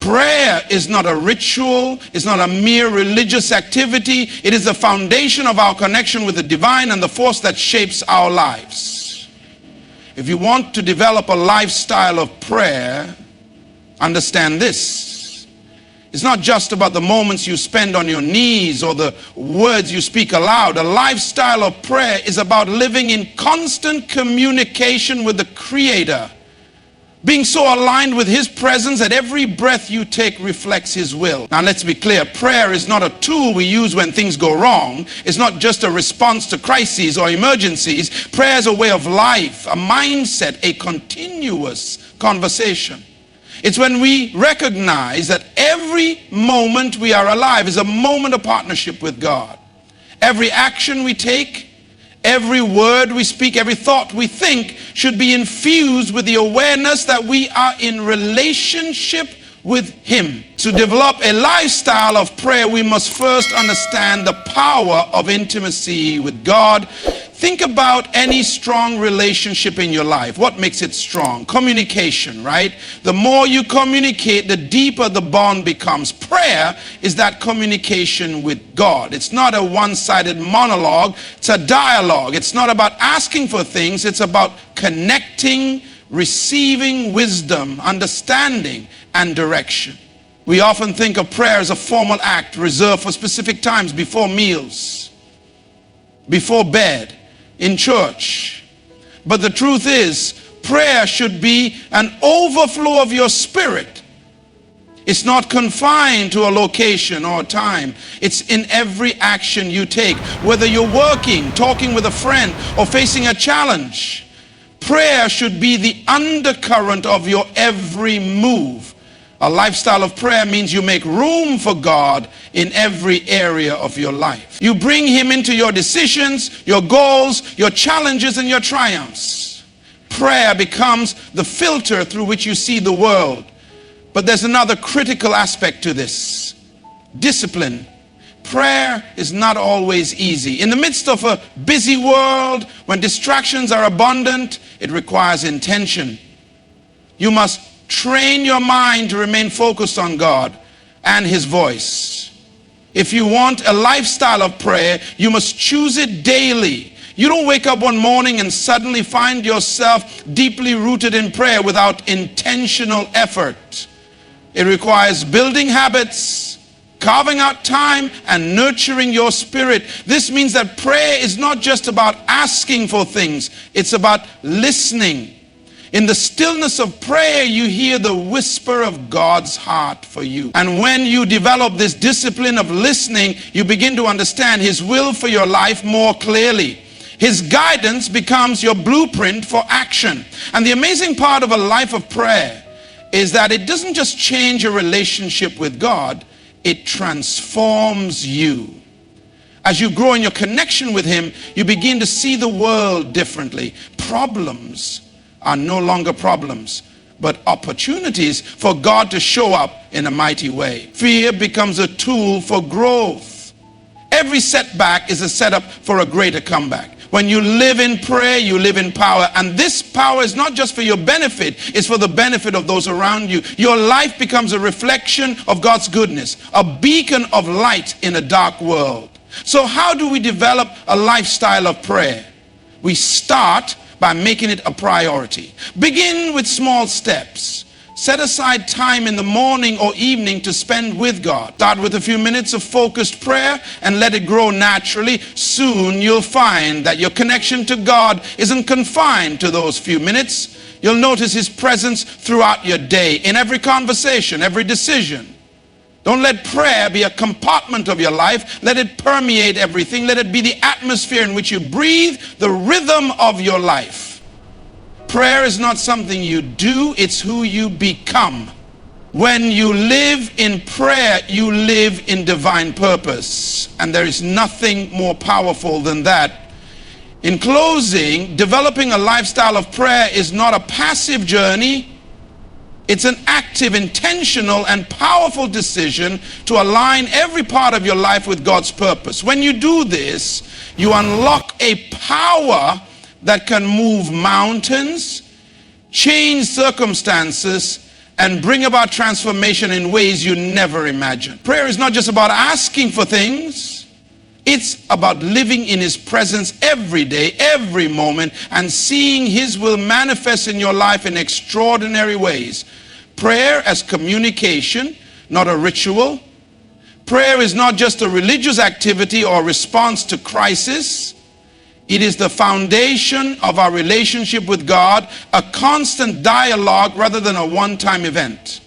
Prayer is not a ritual, it's not a mere religious activity. It is the foundation of our connection with the divine and the force that shapes our lives. If you want to develop a lifestyle of prayer, understand this. It's not just about the moments you spend on your knees or the words you speak aloud. A lifestyle of prayer is about living in constant communication with the Creator, being so aligned with His presence that every breath you take reflects His will. Now let's be clear, prayer is not a tool we use when things go wrong. It's not just a response to crises or emergencies. Prayer is a way of life, a mindset, a continuous conversation. It's when we recognize that every moment we are alive is a moment of partnership with God. Every action we take, every word we speak, every thought we think should be infused with the awareness that we are in relationship with Him. To develop a lifestyle of prayer, we must first understand the power of intimacy with God. Think about any strong relationship in your life. What makes it strong? Communication, right? The more you communicate, the deeper the bond becomes. Prayer is that communication with God. It's not a one-sided monologue, it's a dialogue. It's not about asking for things, it's about connecting, receiving wisdom, understanding, and direction. We often think of prayer as a formal act reserved for specific times, before meals, before bed, in church. But the truth is, prayer should be an overflow of your spirit. It's not confined to a location or a time. It's in every action you take. Whether you're working, talking with a friend, or facing a challenge, prayer should be the undercurrent of your every move. A lifestyle of prayer means you make room for God in every area of your life. You bring Him into your decisions, your goals, your challenges, and your triumphs. Prayer becomes the filter through which you see the world. But there's another critical aspect to this: discipline. Prayer is not always easy. In the midst of a busy world, when distractions are abundant, it requires intention. You must train your mind to remain focused on God and His voice. If you want a lifestyle of prayer, you must choose it daily. You don't wake up one morning and suddenly find yourself deeply rooted in prayer without intentional effort. It requires building habits, carving out time, and nurturing your spirit. This means that prayer is not just about asking for things, it's about listening. In the stillness of prayer, you hear the whisper of God's heart for you. And when you develop this discipline of listening, you begin to understand His will for your life more clearly. His guidance becomes your blueprint for action. And the amazing part of a life of prayer is that it doesn't just change your relationship with God, it transforms you. As you grow in your connection with Him, you begin to see the world differently. Problems are no longer problems, but opportunities for God to show up in a mighty way. Fear becomes a tool for growth. Every setback is a setup for a greater comeback. When you live in prayer, you live in power. And this power is not just for your benefit, it's for the benefit of those around you. Your life becomes a reflection of God's goodness, a beacon of light in a dark world. So how do we develop a lifestyle of prayer? We start by making it a priority. Begin with small steps. Set aside time in the morning or evening to spend with God. Start with a few minutes of focused prayer and let it grow naturally. Soon you'll find that your connection to God isn't confined to those few minutes. You'll notice His presence throughout your day, in every conversation, every decision. Don't let prayer be a compartment of your life. Let it permeate everything. Let it be the atmosphere in which you breathe, the rhythm of your life. Prayer is not something you do, it's who you become. When you live in prayer, you live in divine purpose. And there is nothing more powerful than that. In closing, developing a lifestyle of prayer is not a passive journey. It's an active, intentional, and powerful decision to align every part of your life with God's purpose. When you do this, you unlock a power that can move mountains, change circumstances, and bring about transformation in ways you never imagined. Prayer is not just about asking for things. It's about living in His presence every day, every moment, and seeing His will manifest in your life in extraordinary ways. Prayer as communication, not a ritual. Prayer is not just a religious activity or response to crisis. It is the foundation of our relationship with God, a constant dialogue rather than a one-time event.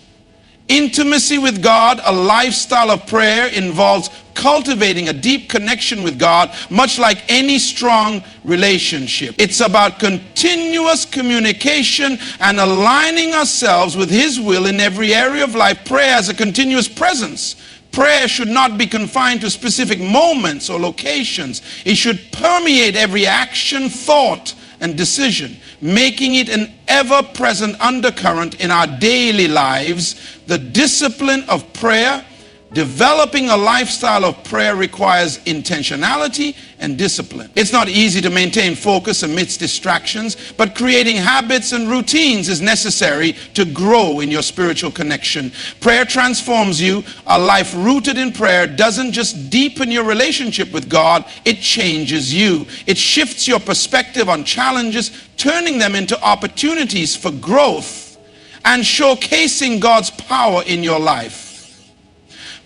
Intimacy with God, a lifestyle of prayer, involves cultivating a deep connection with God, much like any strong relationship. It's about continuous communication and aligning ourselves with His will in every area of life. Prayer as a continuous presence. Prayer should not be confined to specific moments or locations. It should permeate every action, thought, and decision, making it an ever-present undercurrent in our daily lives. The discipline of prayer, developing a lifestyle of prayer, requires intentionality and discipline. It's not easy to maintain focus amidst distractions, but creating habits and routines is necessary to grow in your spiritual connection. Prayer transforms you. A life rooted in prayer doesn't just deepen your relationship with God, it changes you. It shifts your perspective on challenges, turning them into opportunities for growth and showcasing God's power in your life.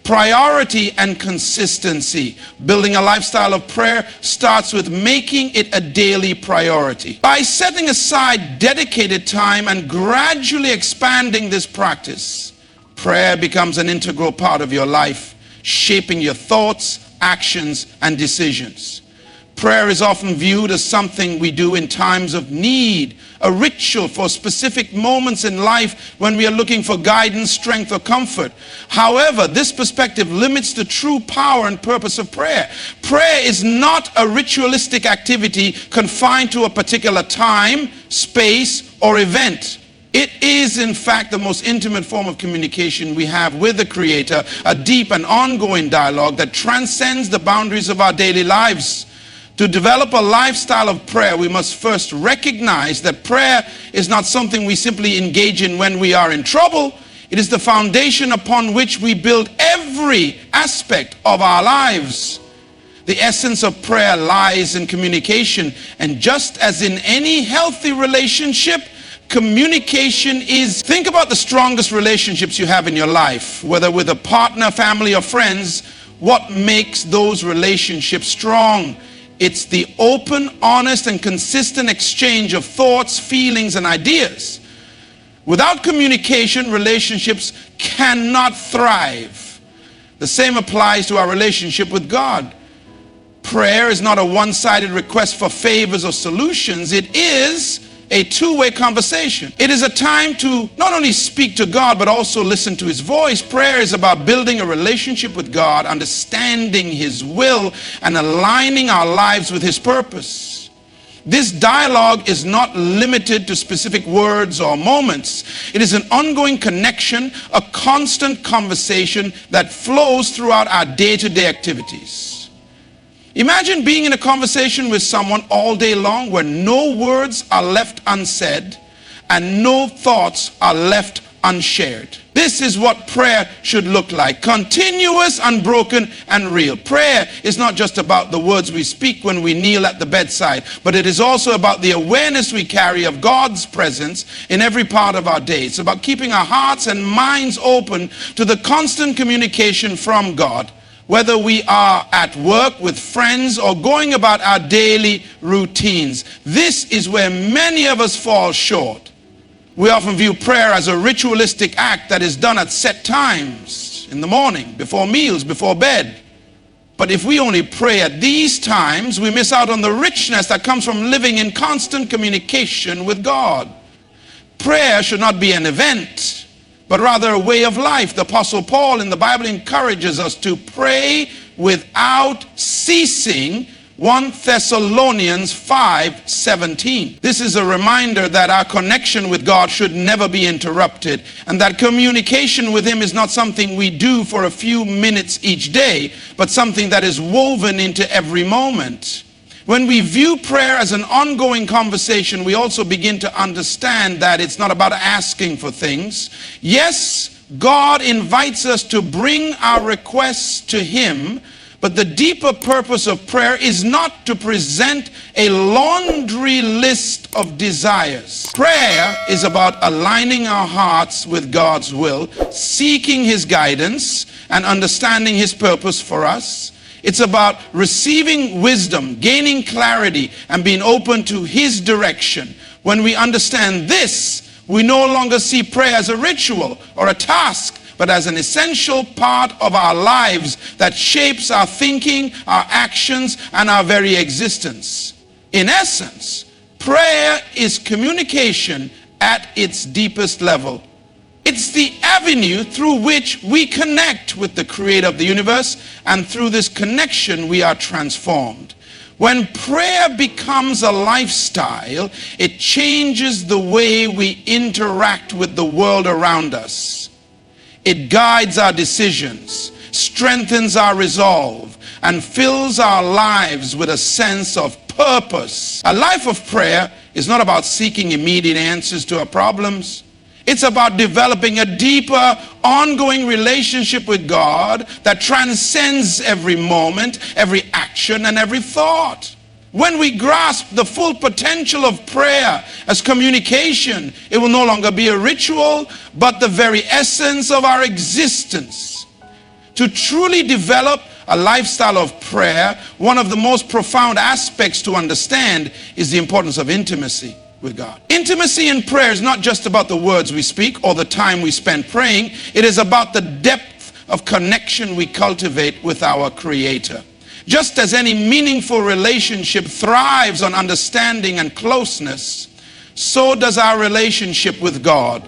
Priority and consistency. Building a lifestyle of prayer starts with making it a daily priority. By setting aside dedicated time and gradually expanding this practice, prayer becomes an integral part of your life, shaping your thoughts, actions, and decisions. Prayer is often viewed as something we do in times of need, a ritual for specific moments in life when we are looking for guidance, strength, or comfort. However, this perspective limits the true power and purpose of prayer. Prayer is not a ritualistic activity confined to a particular time, space, or event. It is, in fact, the most intimate form of communication we have with the Creator, a deep and ongoing dialogue that transcends the boundaries of our daily lives. To develop a lifestyle of prayer, we must first recognize that prayer is not something we simply engage in when we are in trouble. It is the foundation upon which we build every aspect of our lives. The essence of prayer lies in communication, and just as in any healthy relationship, communication is, think about the strongest relationships you have in your life, whether with a partner, family, or friends. What makes those relationships strong? It's the open, honest, and consistent exchange of thoughts, feelings, and ideas. Without communication, relationships cannot thrive. The same applies to our relationship with God. Prayer is not a one-sided request for favors or solutions. It is a two-way conversation. It is a time to not only speak to God, but also listen to His voice. Prayer is about building a relationship with God, understanding His will, and aligning our lives with His purpose. This dialogue is not limited to specific words or moments. It is an ongoing connection, a constant conversation that flows throughout our day-to-day activities. Imagine being in a conversation with someone all day long where no words are left unsaid and no thoughts are left unshared. This is what prayer should look like: continuous, unbroken, and real. Prayer is not just about the words we speak when we kneel at the bedside, but it is also about the awareness we carry of God's presence in every part of our day. It's about keeping our hearts and minds open to the constant communication from God, whether we are at work with friends or going about our daily routines. This is where many of us fall short. We often view prayer as a ritualistic act that is done at set times, in the morning, before meals, before bed. But if we only pray at these times, we miss out on the richness that comes from living in constant communication with God. Prayer should not be an event, but rather a way of life. The Apostle Paul in the Bible encourages us to pray without ceasing, 1 Thessalonians 5:17. This is a reminder that our connection with God should never be interrupted, and that communication with Him is not something we do for a few minutes each day, but something that is woven into every moment. When we view prayer as an ongoing conversation, we also begin to understand that it's not about asking for things. Yes, God invites us to bring our requests to Him, but the deeper purpose of prayer is not to present a laundry list of desires. Prayer is about aligning our hearts with God's will, seeking His guidance, and understanding His purpose for us. It's about receiving wisdom, gaining clarity, and being open to His direction. When we understand this, we no longer see prayer as a ritual or a task, but as an essential part of our lives that shapes our thinking, our actions, and our very existence. In essence, prayer is communication at its deepest level. It's the avenue through which we connect with the Creator of the universe, and through this connection we are transformed. When prayer becomes a lifestyle, it changes the way we interact with the world around us. It guides our decisions, strengthens our resolve, and fills our lives with a sense of purpose. A life of prayer is not about seeking immediate answers to our problems. It's about developing a deeper, ongoing relationship with God that transcends every moment, every action, and every thought. When we grasp the full potential of prayer as communication, it will no longer be a ritual, but the very essence of our existence. To truly develop a lifestyle of prayer, one of the most profound aspects to understand is the importance of intimacy with God. Intimacy in prayer is not just about the words we speak or the time we spend praying. It is about the depth of connection we cultivate with our Creator. Just as any meaningful relationship thrives on understanding and closeness, so does our relationship with God.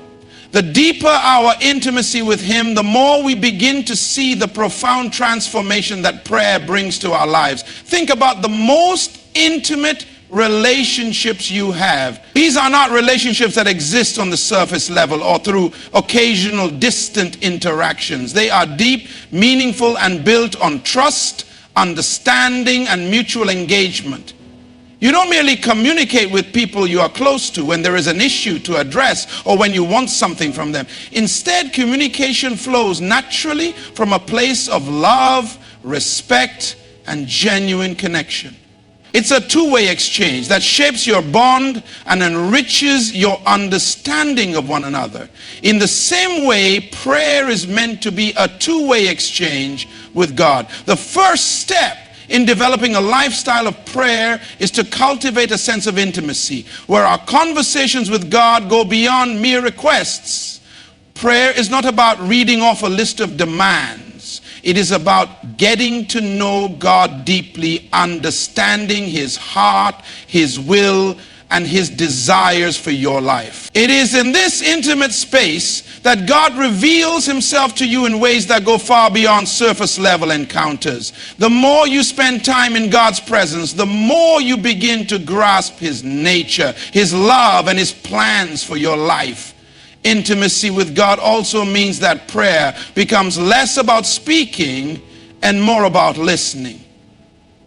The deeper our intimacy with Him, the more we begin to see the profound transformation that prayer brings to our lives. Think about the most intimate relationships you have. These are not relationships that exist on the surface level or through occasional distant interactions. They are deep, meaningful, and built on trust, understanding, and mutual engagement. You don't merely communicate with people you are close to when there is an issue to address or when you want something from them. Instead, communication flows naturally from a place of love, respect, and genuine connection. It's a two-way exchange that shapes your bond and enriches your understanding of one another. In the same way, prayer is meant to be a two-way exchange with God. The first step in developing a lifestyle of prayer is to cultivate a sense of intimacy, where our conversations with God go beyond mere requests. Prayer is not about reading off a list of demands. It is about getting to know God deeply, understanding His heart, His will, and His desires for your life. It is in this intimate space that God reveals Himself to you in ways that go far beyond surface level encounters. The more you spend time in God's presence, the more you begin to grasp His nature, His love, and His plans for your life. Intimacy with God also means that prayer becomes less about speaking and more about listening.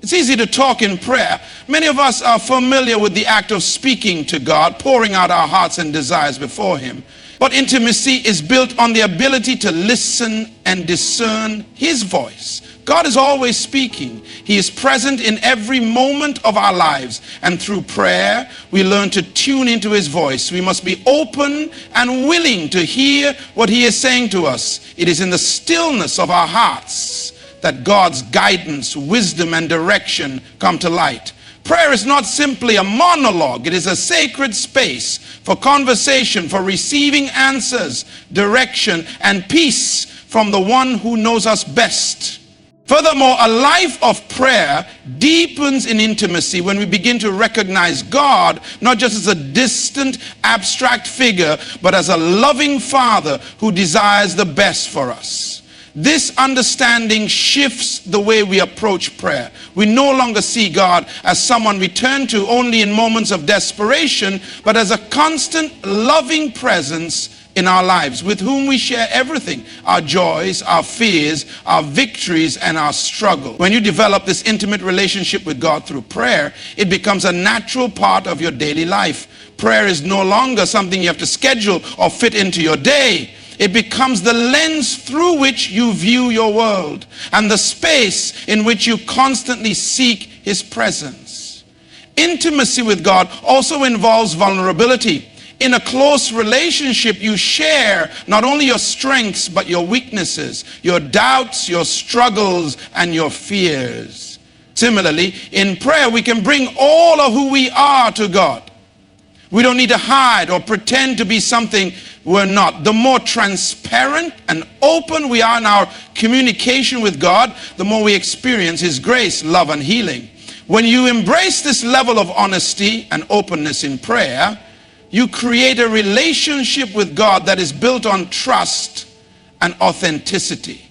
It's easy to talk in prayer. Many of us are familiar with the act of speaking to God, pouring out our hearts and desires before Him. But intimacy is built on the ability to listen and discern His voice. God is always speaking. He is present in every moment of our lives. And through prayer, we learn to tune into His voice. We must be open and willing to hear what He is saying to us. It is in the stillness of our hearts that God's guidance, wisdom, and direction come to light. Prayer is not simply a monologue. It is a sacred space for conversation, for receiving answers, direction, and peace from the one who knows us best. Furthermore, a life of prayer deepens in intimacy when we begin to recognize God not just as a distant, abstract figure, but as a loving Father who desires the best for us. This understanding shifts the way we approach prayer. We no longer see God as someone we turn to only in moments of desperation, but as a constant, loving presence in our lives, with whom we share everything, our joys, our fears, our victories, and our struggle. When you develop this intimate relationship with God through prayer, it becomes a natural part of your daily life. Prayer is no longer something you have to schedule or fit into your day. It becomes the lens through which you view your world and the space in which you constantly seek His presence. Intimacy with God also involves vulnerability. In a close relationship, you share not only your strengths, but your weaknesses, your doubts, your struggles, and your fears. Similarly, in prayer, we can bring all of who we are to God. We don't need to hide or pretend to be something we're not. The more transparent and open we are in our communication with God, the more we experience His grace, love, and healing. When you embrace this level of honesty and openness in prayer, you create a relationship with God that is built on trust and authenticity.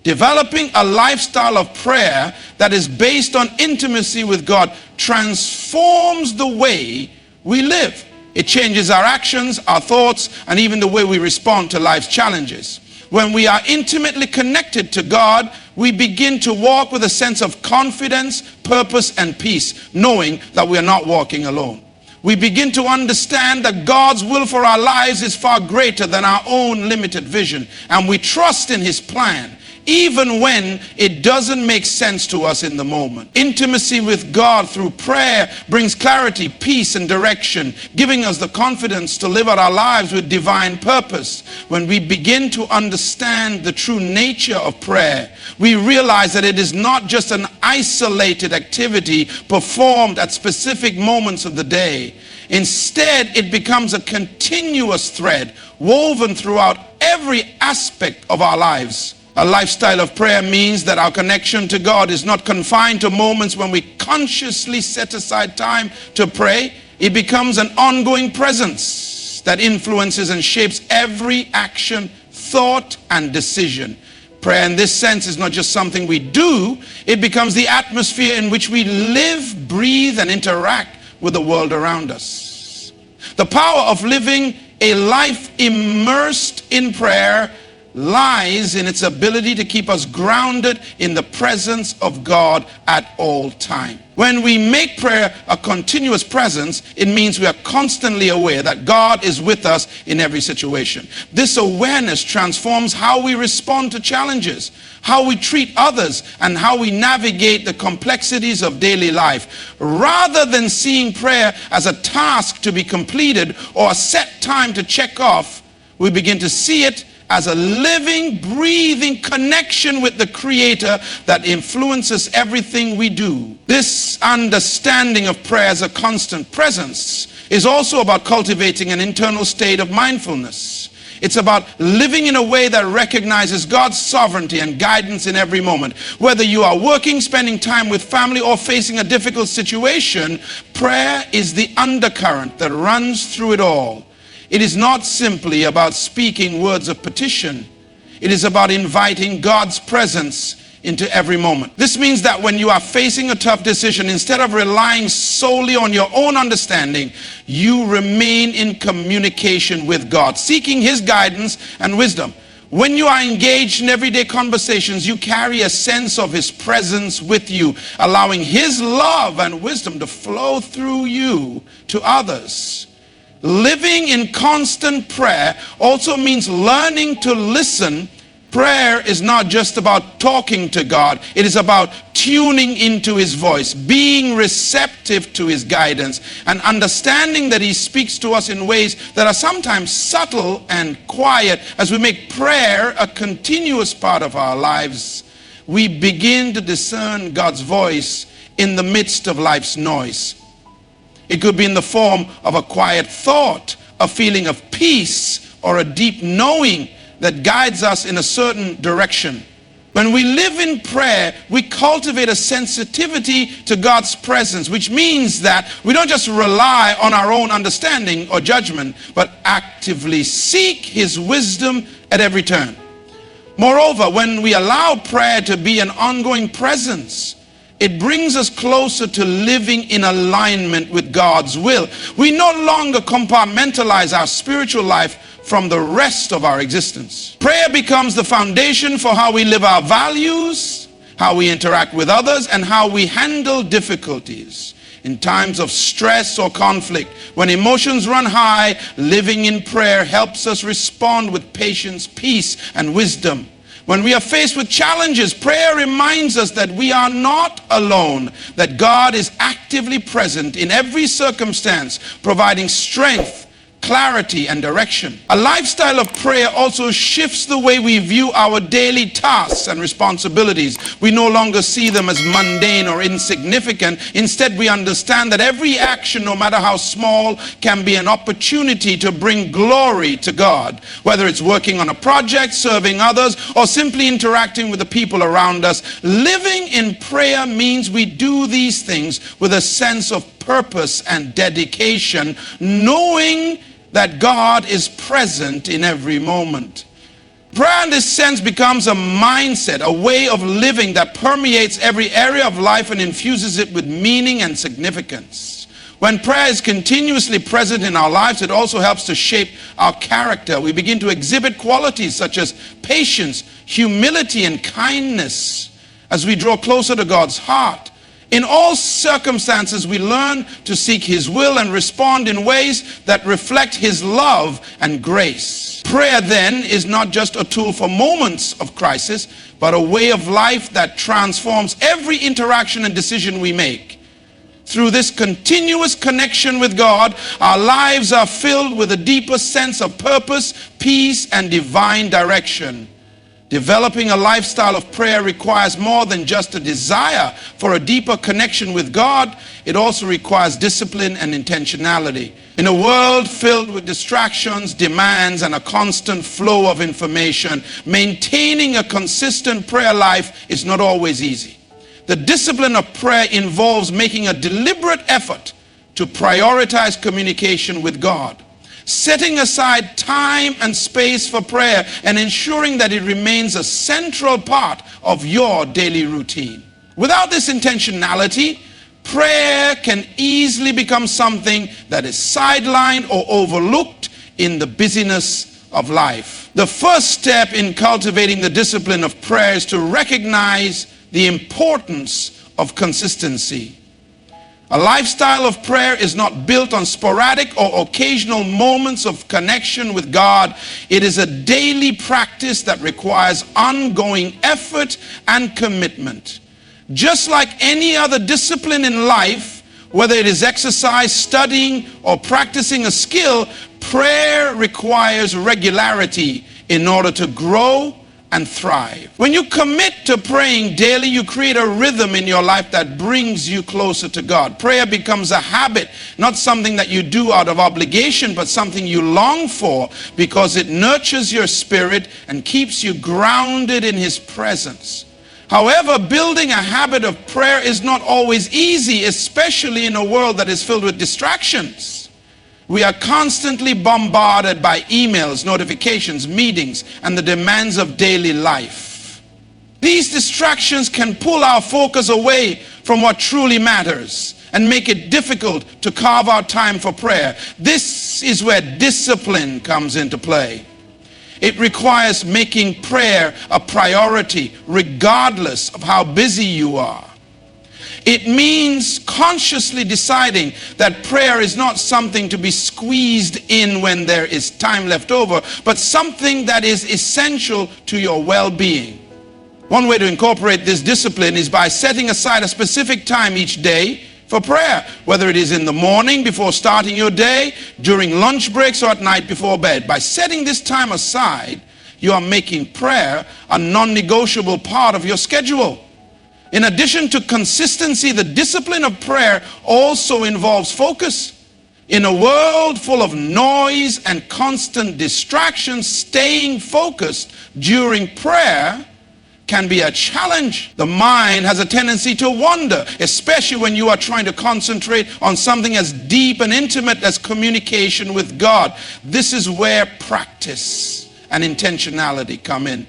Developing a lifestyle of prayer that is based on intimacy with God transforms the way we live. It changes our actions, our thoughts, and even the way we respond to life's challenges. When we are intimately connected to God, we begin to walk with a sense of confidence, purpose, and peace, knowing that we are not walking alone. We begin to understand that God's will for our lives is far greater than our own limited vision, and we trust in His plan, even when it doesn't make sense to us in the moment. Intimacy with God through prayer brings clarity, peace, and direction, giving us the confidence to live out our lives with divine purpose. When we begin to understand the true nature of prayer, we realize that it is not just an isolated activity performed at specific moments of the day. Instead, it becomes a continuous thread woven throughout every aspect of our lives. A lifestyle of prayer means that our connection to God is not confined to moments when we consciously set aside time to pray. It becomes an ongoing presence that influences and shapes every action, thought, and decision. Prayer in this sense is not just something we do, it becomes the atmosphere in which we live, breathe, and interact with the world around us. The power of living a life immersed in prayer lies in its ability to keep us grounded in the presence of God at all time. When we make prayer a continuous presence, it means we are constantly aware that God is with us in every situation. This awareness transforms how we respond to challenges, how we treat others, and how we navigate the complexities of daily life. Rather than seeing prayer as a task to be completed or a set time to check off, we begin to see it as a living, breathing connection with the Creator that influences everything we do. This understanding of prayer as a constant presence is also about cultivating an internal state of mindfulness. It's about living in a way that recognizes God's sovereignty and guidance in every moment. Whether you are working, spending time with family, or facing a difficult situation, prayer is the undercurrent that runs through it all. It is not simply about speaking words of petition. It is about inviting God's presence into every moment. This means that when you are facing a tough decision, instead of relying solely on your own understanding, you remain in communication with God, seeking His guidance and wisdom. When you are engaged in everyday conversations, you carry a sense of His presence with you, allowing His love and wisdom to flow through you to others. Living in constant prayer also means learning to listen. Prayer is not just about talking to God. It is about tuning into His voice, being receptive to His guidance, and understanding that He speaks to us in ways that are sometimes subtle and quiet. As we make prayer a continuous part of our lives, we begin to discern God's voice in the midst of life's noise. It could be in the form of a quiet thought, a feeling of peace, or a deep knowing that guides us in a certain direction. When we live in prayer, we cultivate a sensitivity to God's presence, which means that we don't just rely on our own understanding or judgment, but actively seek His wisdom at every turn. Moreover, when we allow prayer to be an ongoing presence, it brings us closer to living in alignment with God's will. We no longer compartmentalize our spiritual life from the rest of our existence. Prayer becomes the foundation for how we live our values, how we interact with others, and how we handle difficulties. In times of stress or conflict, when emotions run high, living in prayer helps us respond with patience, peace, and wisdom. When we are faced with challenges, prayer reminds us that we are not alone, that God is actively present in every circumstance, providing strength, clarity, and direction. A lifestyle of prayer also shifts the way we view our daily tasks and responsibilities. We no longer see them as mundane or insignificant. Instead, we understand that every action, no matter how small, can be an opportunity to bring glory to God. Whether it's working on a project, serving others, or simply interacting with the people around us, living in prayer means we do these things with a sense of purpose and dedication, knowing that God is present in every moment. Prayer in this sense becomes a mindset, a way of living that permeates every area of life and infuses it with meaning and significance. When prayer is continuously present in our lives, it also helps to shape our character. We begin to exhibit qualities such as patience, humility, and kindness as we draw closer to God's heart. In all circumstances, we learn to seek His will and respond in ways that reflect His love and grace. Prayer then is not just a tool for moments of crisis, but a way of life that transforms every interaction and decision we make. Through this continuous connection with God, our lives are filled with a deeper sense of purpose, peace, and divine direction. Developing a lifestyle of prayer requires more than just a desire for a deeper connection with God. It also requires discipline and intentionality. In a world filled with distractions, demands, and a constant flow of information, maintaining a consistent prayer life is not always easy. The discipline of prayer involves making a deliberate effort to prioritize communication with God, setting aside time and space for prayer, and ensuring that it remains a central part of your daily routine. Without this intentionality, prayer can easily become something that is sidelined or overlooked in the busyness of life. The first step in cultivating the discipline of prayer is to recognize the importance of consistency. A lifestyle of prayer is not built on sporadic or occasional moments of connection with God. It is a daily practice that requires ongoing effort and commitment. Just like any other discipline in life, whether it is exercise, studying, or practicing a skill, prayer requires regularity in order to grow and thrive. When you commit to praying daily, you create a rhythm in your life that brings you closer to God. Prayer becomes a habit, not something that you do out of obligation, but something you long for because it nurtures your spirit and keeps you grounded in His presence. However, building a habit of prayer is not always easy, especially in a world that is filled with distractions. We are constantly bombarded by emails, notifications, meetings, and the demands of daily life. These distractions can pull our focus away from what truly matters and make it difficult to carve out time for prayer. This is where discipline comes into play. It requires making prayer a priority regardless of how busy you are. It means consciously deciding that prayer is not something to be squeezed in when there is time left over, but something that is essential to your well-being. One way to incorporate this discipline is by setting aside a specific time each day for prayer, whether it is in the morning before starting your day, during lunch breaks, or at night before bed. By setting this time aside, you are making prayer a non-negotiable part of your schedule. In addition to consistency, the discipline of prayer also involves focus. In a world full of noise and constant distractions, staying focused during prayer can be a challenge. The mind has a tendency to wander, especially when you are trying to concentrate on something as deep and intimate as communication with God. This is where practice and intentionality come in.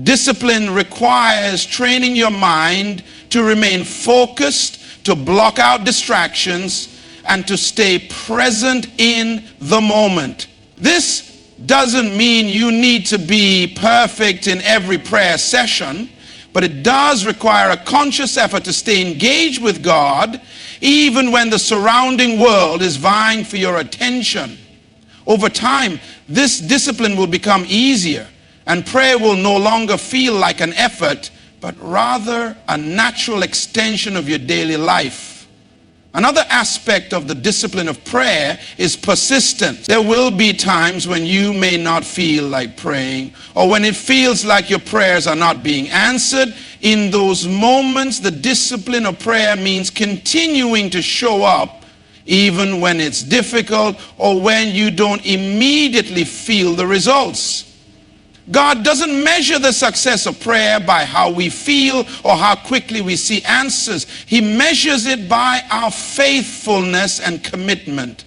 Discipline requires training your mind to remain focused, to block out distractions, and to stay present in the moment. This doesn't mean you need to be perfect in every prayer session, but it does require a conscious effort to stay engaged with God even when the surrounding world is vying for your attention. Over time, this discipline will become easier, and prayer will no longer feel like an effort, but rather a natural extension of your daily life. Another aspect of the discipline of prayer is persistence. There will be times when you may not feel like praying, or when it feels like your prayers are not being answered. In those moments, the discipline of prayer means continuing to show up even when it's difficult or when you don't immediately feel the results. God doesn't measure the success of prayer by how we feel or how quickly we see answers. He measures it by our faithfulness and commitment.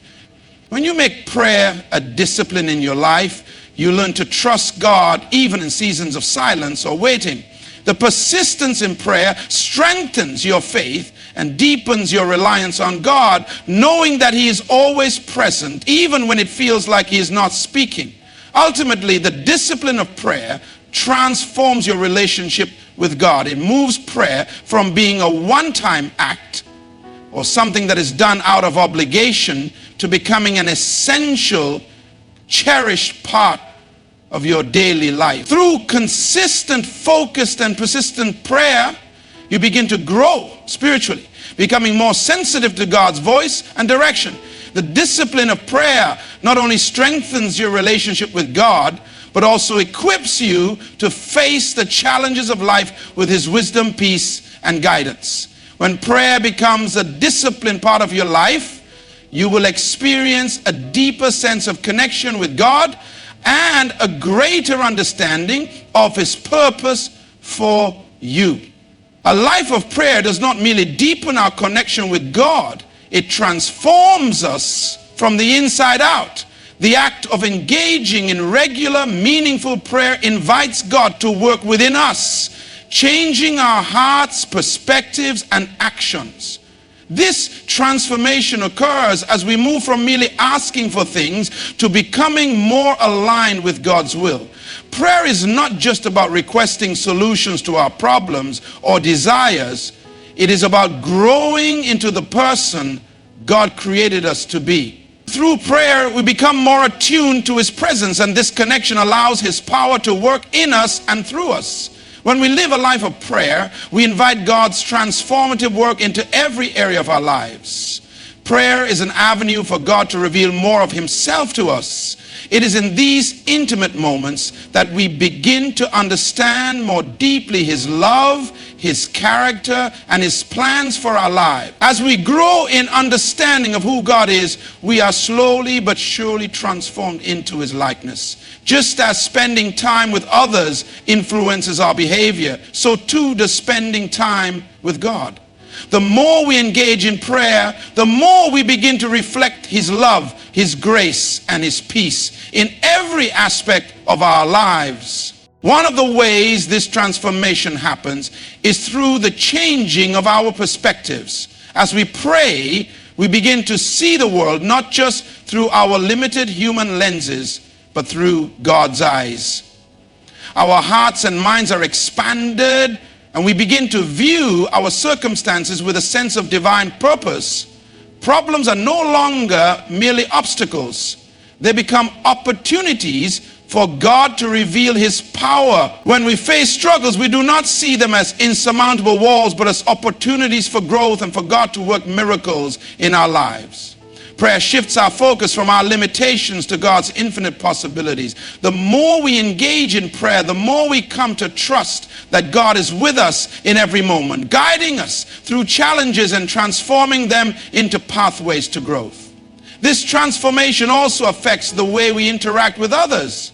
When you make prayer a discipline in your life, you learn to trust God even in seasons of silence or waiting. The persistence in prayer strengthens your faith and deepens your reliance on God, knowing that He is always present, even when it feels like He is not speaking. Ultimately, the discipline of prayer transforms your relationship with God. It moves prayer from being a one-time act or something that is done out of obligation to becoming an essential, cherished part of your daily life. Through consistent, focused, and persistent prayer, you begin to grow spiritually, becoming more sensitive to God's voice and direction. The discipline of prayer not only strengthens your relationship with God, but also equips you to face the challenges of life with His wisdom, peace, and guidance. When prayer becomes a disciplined part of your life, you will experience a deeper sense of connection with God and a greater understanding of His purpose for you. A life of prayer does not merely deepen our connection with God, it transforms us from the inside out. The act of engaging in regular, meaningful prayer invites God to work within us, changing our hearts, perspectives, and actions. This transformation occurs as we move from merely asking for things to becoming more aligned with God's will. Prayer is not just about requesting solutions to our problems or desires. It is about growing into the person God created us to be. Through prayer, we become more attuned to His presence, and this connection allows His power to work in us and through us. When we live a life of prayer, we invite God's transformative work into every area of our lives. Prayer is an avenue for God to reveal more of Himself to us. It is in these intimate moments that we begin to understand more deeply His love, His character, and His plans for our lives. As we grow in understanding of who God is, we are slowly but surely transformed into His likeness. Just as spending time with others influences our behavior, so too does spending time with God. The more we engage in prayer, the more we begin to reflect His love, His grace, and His peace in every aspect of our lives. One of the ways this transformation happens is through the changing of our perspectives. As we pray, we begin to see the world not just through our limited human lenses, but through God's eyes. Our hearts and minds are expanded, and we begin to view our circumstances with a sense of divine purpose. Problems are no longer merely obstacles. They become opportunities for God to reveal His power. When we face struggles, we do not see them as insurmountable walls, but as opportunities for growth and for God to work miracles in our lives. Prayer shifts our focus from our limitations to God's infinite possibilities. The more we engage in prayer, the more we come to trust that God is with us in every moment, guiding us through challenges and transforming them into pathways to growth. This transformation also affects the way we interact with others.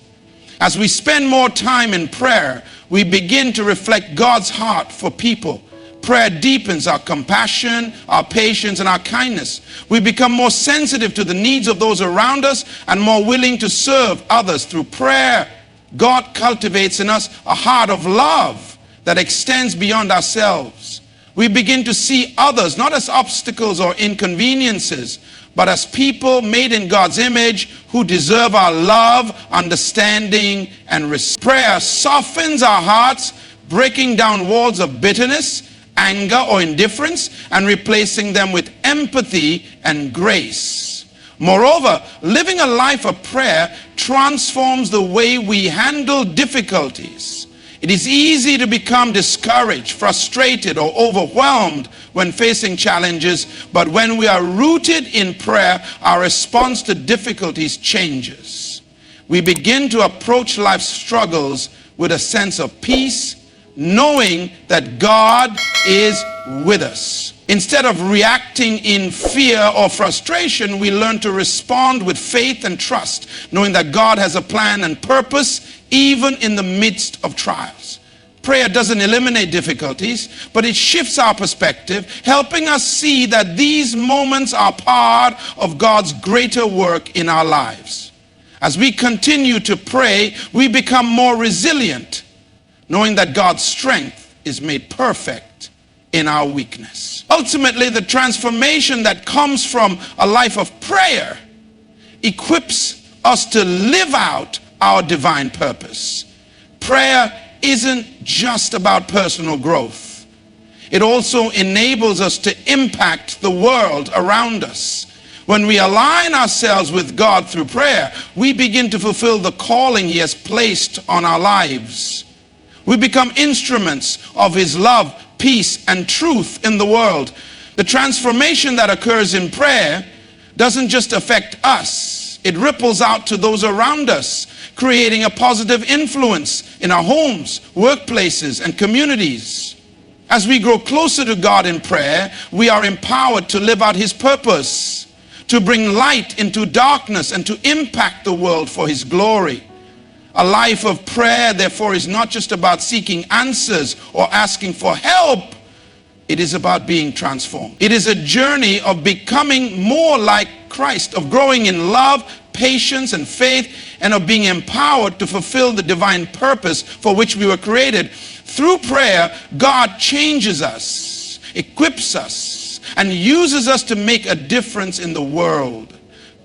As we spend more time in prayer, we begin to reflect God's heart for people. Prayer deepens our compassion, our patience, and our kindness. We become more sensitive to the needs of those around us and more willing to serve others through prayer. God cultivates in us a heart of love that extends beyond ourselves. We begin to see others not as obstacles or inconveniences, but as people made in God's image who deserve our love, understanding, and respect. Prayer softens our hearts, breaking down walls of bitterness, anger, or indifference, and replacing them with empathy and grace. Moreover, living a life of prayer transforms the way we handle difficulties. It is easy to become discouraged, frustrated, or overwhelmed when facing challenges, but when we are rooted in prayer, our response to difficulties changes. We begin to approach life's struggles with a sense of peace, knowing that God is with us. Instead of reacting in fear or frustration, we learn to respond with faith and trust, knowing that God has a plan and purpose even in the midst of trials. Prayer doesn't eliminate difficulties, but it shifts our perspective, helping us see that these moments are part of God's greater work in our lives. As we continue to pray, we become more resilient, knowing that God's strength is made perfect in our weakness. Ultimately, the transformation that comes from a life of prayer equips us to live out our divine purpose. Prayer isn't just about personal growth. It also enables us to impact the world around us. When we align ourselves with God through prayer, we begin to fulfill the calling He has placed on our lives. We become instruments of His love, peace, and truth in the world. The transformation that occurs in prayer doesn't just affect us. It ripples out to those around us, creating a positive influence in our homes, workplaces, and communities. As we grow closer to God in prayer, we are empowered to live out His purpose, to bring light into darkness, and to impact the world for His glory. A life of prayer, therefore, is not just about seeking answers or asking for help. It is about being transformed. It is a journey of becoming more like Christ, of growing in love, patience, and faith, and of being empowered to fulfill the divine purpose for which we were created. Through prayer, God changes us, equips us, and uses us to make a difference in the world.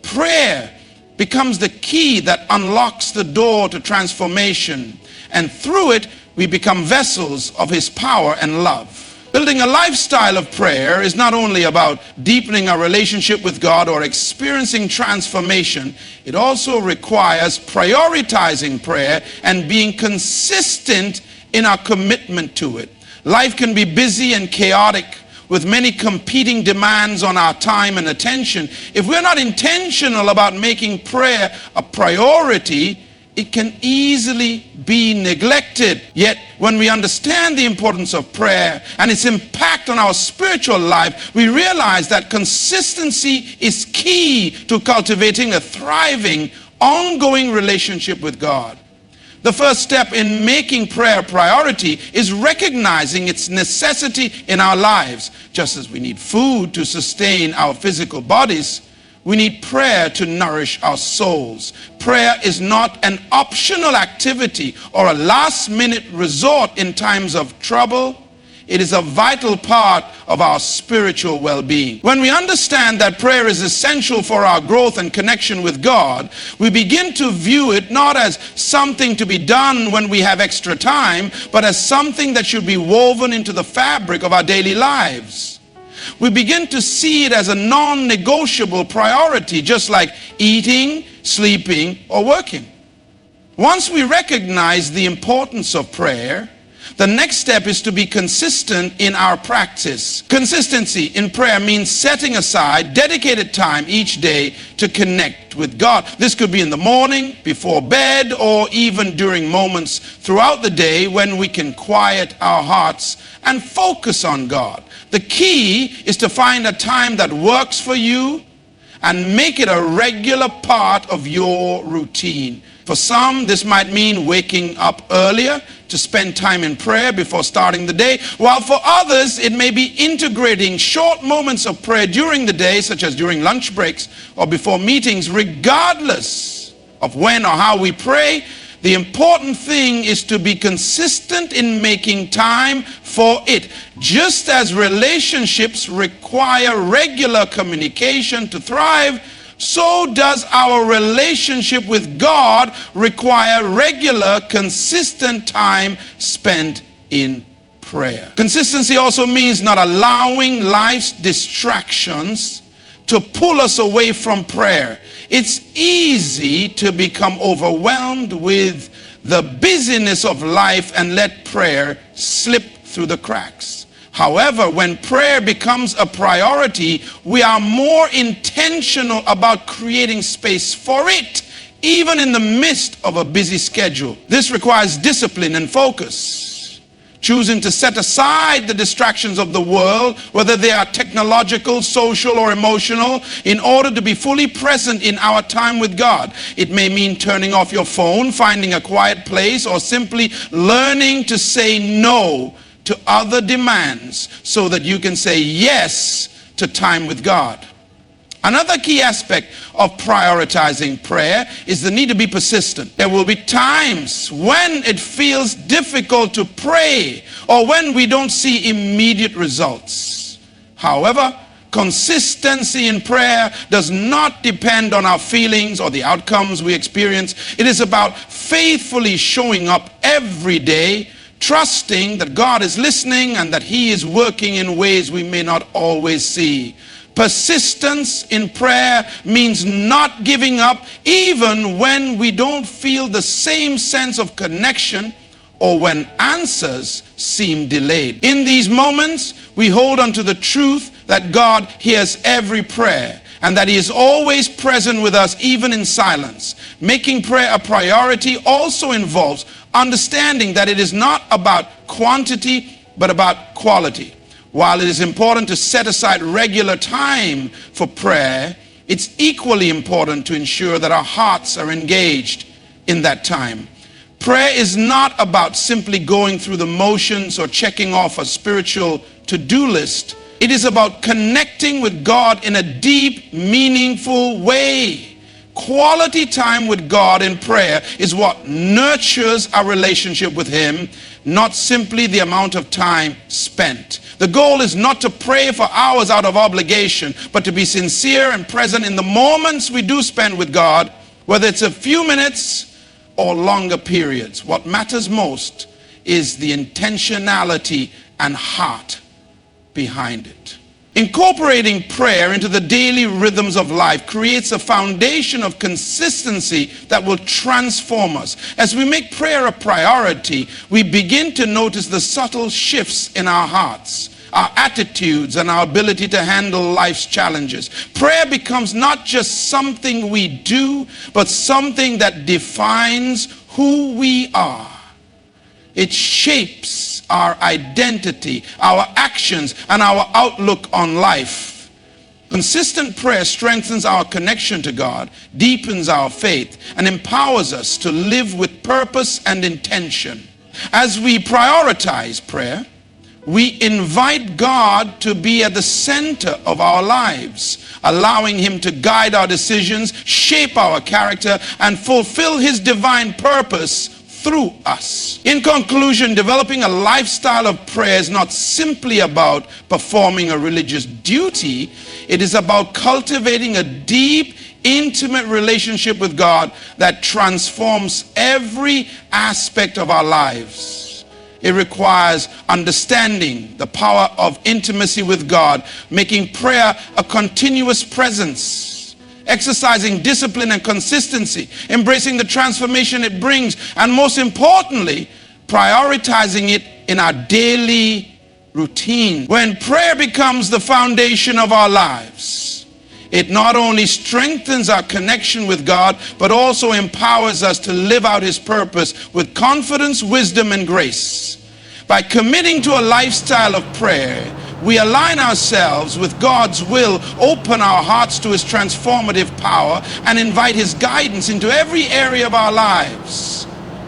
Prayer becomes the key that unlocks the door to transformation, and through it, we become vessels of His power and love. Building a lifestyle of prayer is not only about deepening our relationship with God or experiencing transformation, it also requires prioritizing prayer and being consistent in our commitment to it. Life can be busy and chaotic with many competing demands on our time and attention. If we're not intentional about making prayer a priority, it can easily be neglected. Yet, when we understand the importance of prayer and its impact on our spiritual life, we realize that consistency is key to cultivating a thriving, ongoing relationship with God. The first step in making prayer a priority is recognizing its necessity in our lives. Just as we need food to sustain our physical bodies, we need prayer to nourish our souls. Prayer is not an optional activity or a last-minute resort in times of trouble. It is a vital part of our spiritual well-being. When we understand that prayer is essential for our growth and connection with God, we begin to view it not as something to be done when we have extra time, but as something that should be woven into the fabric of our daily lives. We begin to see it as a non-negotiable priority, just like eating, sleeping, or working. Once we recognize the importance of prayer, the next step is to be consistent in our practice. Consistency in prayer means setting aside dedicated time each day to connect with God. This could be in the morning, before bed, or even during moments throughout the day when we can quiet our hearts and focus on God. The key is to find a time that works for you and make it a regular part of your routine. For some, this might mean waking up earlier to spend time in prayer before starting the day, while for others, it may be integrating short moments of prayer during the day, such as during lunch breaks or before meetings. Regardless of when or how we pray, The important thing is to be consistent in making time for it. Just as relationships require regular communication to thrive, so does our relationship with God require regular, consistent time spent in prayer. Consistency also means not allowing life's distractions to pull us away from prayer. It's easy to become overwhelmed with the busyness of life and let prayer slip through the cracks. However, when prayer becomes a priority, we are more intentional about creating space for it, even in the midst of a busy schedule. This requires discipline and focus, choosing to set aside the distractions of the world, whether they are technological, social, or emotional, in order to be fully present in our time with God. It may mean turning off your phone, finding a quiet place, or simply learning to say no to other demands so that you can say yes to time with God. Another key aspect of prioritizing prayer is the need to be persistent. There will be times when it feels difficult to pray or when we don't see immediate results. However, consistency in prayer does not depend on our feelings or the outcomes we experience. It is about faithfully showing up every day, trusting that God is listening and that He is working in ways we may not always see. Persistence in prayer means not giving up even when we don't feel the same sense of connection or when answers seem delayed. In these moments, we hold on to the truth that God hears every prayer and that He is always present with us even in silence. Making prayer a priority also involves understanding that it is not about quantity but about quality. While it is important to set aside regular time for prayer, it's equally important to ensure that our hearts are engaged in that time. Prayer is not about simply going through the motions or checking off a spiritual to-do list. It is about connecting with God in a deep, meaningful way. Quality time with God in prayer is what nurtures our relationship with Him, not simply the amount of time spent. The goal is not to pray for hours out of obligation, but to be sincere and present in the moments we do spend with God, whether it's a few minutes or longer periods. What matters most is the intentionality and heart behind it. Incorporating prayer into the daily rhythms of life creates a foundation of consistency that will transform us. As we make prayer a priority, we begin to notice the subtle shifts in our hearts, our attitudes, and our ability to handle life's challenges. Prayer becomes not just something we do, but something that defines who we are. It shapes our identity, our actions, and our outlook on life. Consistent prayer strengthens our connection to God, deepens our faith, and empowers us to live with purpose and intention. As we prioritize prayer, we invite God to be at the center of our lives, allowing Him to guide our decisions, shape our character, and fulfill His divine purpose through us. In conclusion, developing a lifestyle of prayer is not simply about performing a religious duty. It is about cultivating a deep, intimate relationship with God that transforms every aspect of our lives. It requires understanding the power of intimacy with God, making prayer a continuous presence, exercising discipline and consistency, embracing the transformation it brings, and most importantly, prioritizing it in our daily routine. When prayer becomes the foundation of our lives, it not only strengthens our connection with God, but also empowers us to live out His purpose with confidence, wisdom, and grace. By committing to a lifestyle of prayer, we align ourselves with God's will, open our hearts to His transformative power, and invite His guidance into every area of our lives.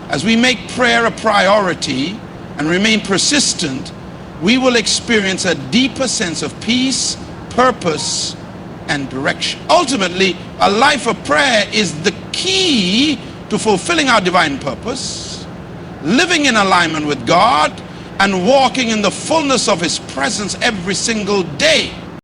As we make prayer a priority and remain persistent, we will experience a deeper sense of peace, purpose, and direction. Ultimately, a life of prayer is the key to fulfilling our divine purpose, living in alignment with God, and walking in the fullness of His presence every single day.